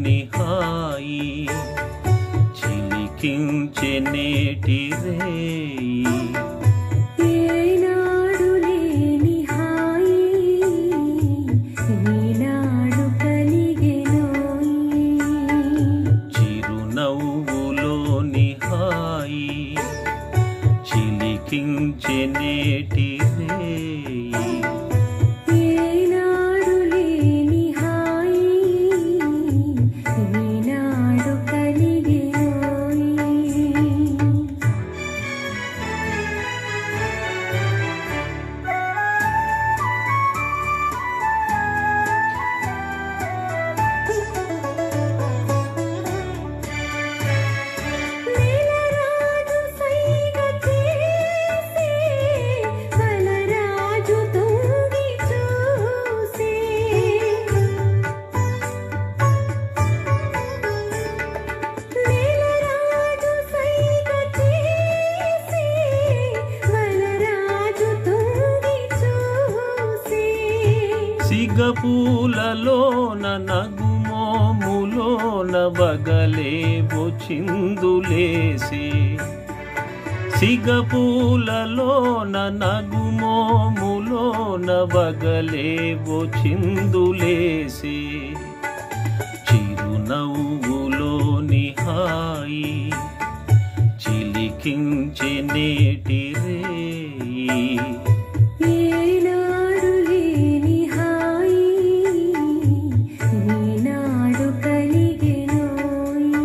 హాయి చిలికించే నేటి రేయి ఏనాడు లేని హాయి ఈనాడు కలిగెనోయి చిరునవ్వులోని హాయి చిలికించే నేటి రేయి ఏనాడు లేని హాయి ఈనాడు కలిగెనోయి నేలరాజు సైగ చేసే బలరాజు తొంగి చూసే నేలరాజు సైగ చేసే బలరాజు తొంగి చూసే సిగపూలలోన నగుమోములోన వగలేవో చిందులేసి సిగపూలలోన నగుమోములోన వగలేవో చిందులేసి చిరునవ్వులోని హాయి చిలికించే నేటి రేయి ఏనాడు లేని హాయి ఈనాడు కలిగెనోయి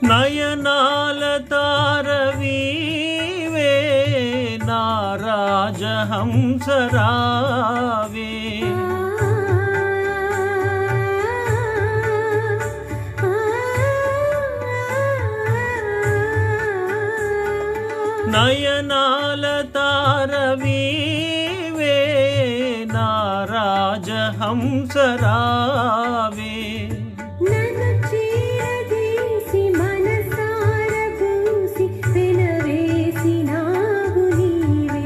నయనాల తారవీవే నా రాజహంసరావే నయనాల తారవీవే నా రాజహంసరావే నన్ను చేరదీసి మనసార పూసి వెనవేసినావు నీవే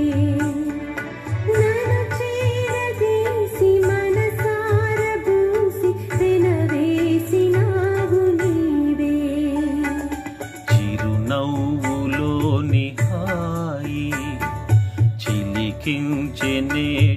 నన్ను చేరదీసి మనసార పూసి వెనవేసినావు నీవే చిరునవ్వులోని హాయి చిలికించే నేటి